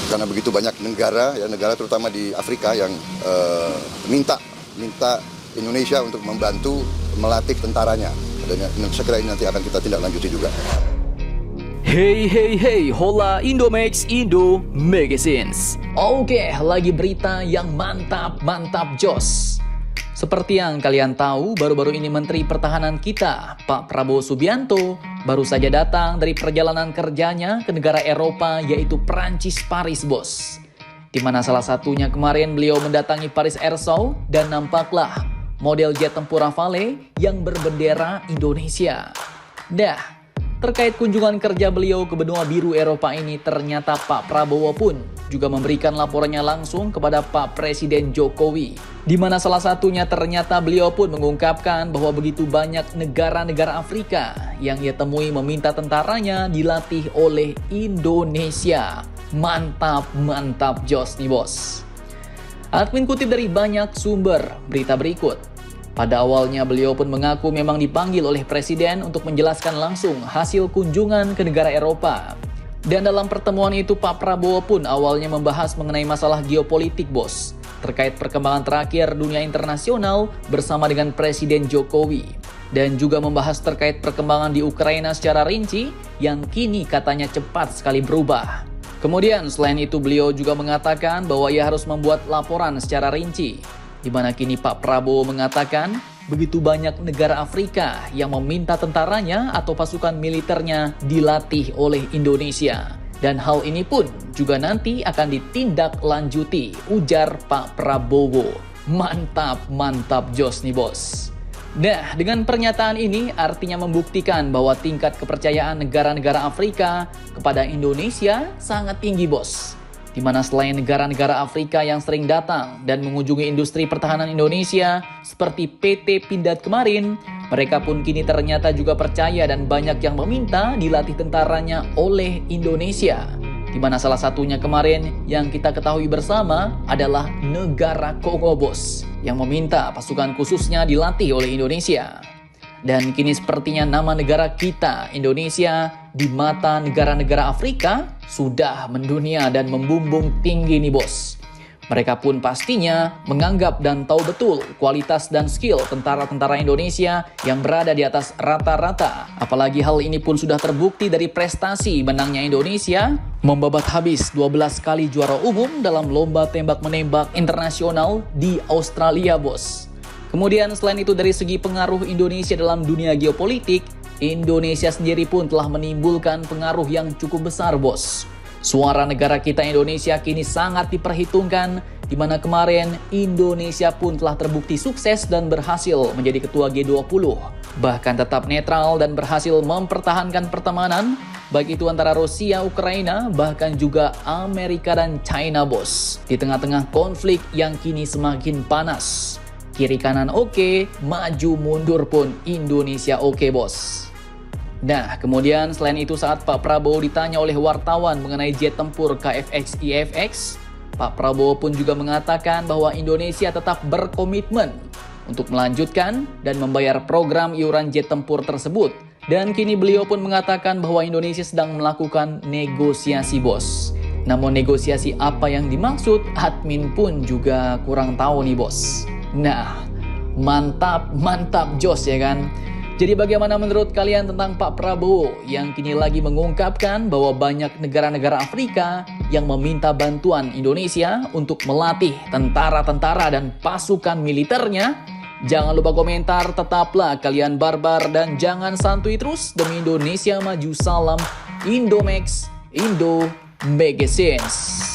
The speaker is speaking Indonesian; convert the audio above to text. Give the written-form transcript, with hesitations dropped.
karena begitu banyak negara, ya negara terutama di Afrika yang minta Indonesia untuk membantu melatih tentaranya. Dan saya kira ini nanti akan kita tindak lanjuti juga. Hey, hola Indomax Indo Magazines. Oke, lagi berita yang mantap jos. Seperti yang kalian tahu, baru-baru ini Menteri Pertahanan kita, Pak Prabowo Subianto, baru saja datang dari perjalanan kerjanya ke negara Eropa, yaitu Prancis, Paris, bos. Di mana salah satunya kemarin beliau mendatangi Paris Air Show dan nampaklah model jet tempur Rafale yang berbendera Indonesia. Dah, terkait kunjungan kerja beliau ke benua biru Eropa ini, ternyata Pak Prabowo pun juga memberikan laporannya langsung kepada Pak Presiden Jokowi. Di mana salah satunya ternyata beliau pun mengungkapkan bahwa begitu banyak negara-negara Afrika yang ia temui meminta tentaranya dilatih oleh Indonesia. Mantap jos nih bos. Admin kutip dari banyak sumber berita berikut. Pada awalnya beliau pun mengaku memang dipanggil oleh Presiden untuk menjelaskan langsung hasil kunjungan ke negara Eropa. Dan dalam pertemuan itu Pak Prabowo pun awalnya membahas mengenai masalah geopolitik bos, terkait perkembangan terakhir dunia internasional bersama dengan Presiden Jokowi. Dan juga membahas terkait perkembangan di Ukraina secara rinci yang kini katanya cepat sekali berubah. Kemudian selain itu beliau juga mengatakan bahwa ia harus membuat laporan secara rinci, di mana kini Pak Prabowo mengatakan begitu banyak negara Afrika yang meminta tentaranya atau pasukan militernya dilatih oleh Indonesia. Dan hal ini pun juga nanti akan ditindaklanjuti, ujar Pak Prabowo. Mantap jos nih bos. Nah, dengan pernyataan ini artinya membuktikan bahwa tingkat kepercayaan negara-negara Afrika kepada Indonesia sangat tinggi bos. Di mana selain negara-negara Afrika yang sering datang dan mengunjungi industri pertahanan Indonesia seperti PT Pindad kemarin, mereka pun kini ternyata juga percaya dan banyak yang meminta dilatih tentaranya oleh Indonesia. Di mana salah satunya kemarin yang kita ketahui bersama adalah negara Kongo bos, yang meminta pasukan khususnya dilatih oleh Indonesia. Dan kini sepertinya nama negara kita, Indonesia, di mata negara-negara Afrika sudah mendunia dan membumbung tinggi nih bos. Mereka pun pastinya menganggap dan tahu betul kualitas dan skill tentara-tentara Indonesia yang berada di atas rata-rata. Apalagi hal ini pun sudah terbukti dari prestasi menangnya Indonesia, membabat habis 12 kali juara umum dalam lomba tembak-menembak internasional di Australia bos. Kemudian selain itu dari segi pengaruh Indonesia dalam dunia geopolitik, Indonesia sendiri pun telah menimbulkan pengaruh yang cukup besar bos. Suara negara kita Indonesia kini sangat diperhitungkan, di mana kemarin Indonesia pun telah terbukti sukses dan berhasil menjadi ketua G20. Bahkan tetap netral dan berhasil mempertahankan pertemanan, baik itu antara Rusia, Ukraina, bahkan juga Amerika dan China bos. Di tengah-tengah konflik yang kini semakin panas. Kiri kanan oke, maju mundur pun Indonesia oke bos. Nah, kemudian selain itu saat Pak Prabowo ditanya oleh wartawan mengenai jet tempur KFX-IFX, Pak Prabowo pun juga mengatakan bahwa Indonesia tetap berkomitmen untuk melanjutkan dan membayar program iuran jet tempur tersebut. Dan kini beliau pun mengatakan bahwa Indonesia sedang melakukan negosiasi bos. Namun negosiasi apa yang dimaksud, admin pun juga kurang tahu nih bos. Nah, mantap jos ya kan. Jadi bagaimana menurut kalian tentang Pak Prabowo yang kini lagi mengungkapkan bahwa banyak negara-negara Afrika yang meminta bantuan Indonesia untuk melatih tentara-tentara dan pasukan militernya? Jangan lupa komentar, tetaplah kalian barbar dan jangan santuy terus demi Indonesia maju. Salam Indomax Indo Magazines.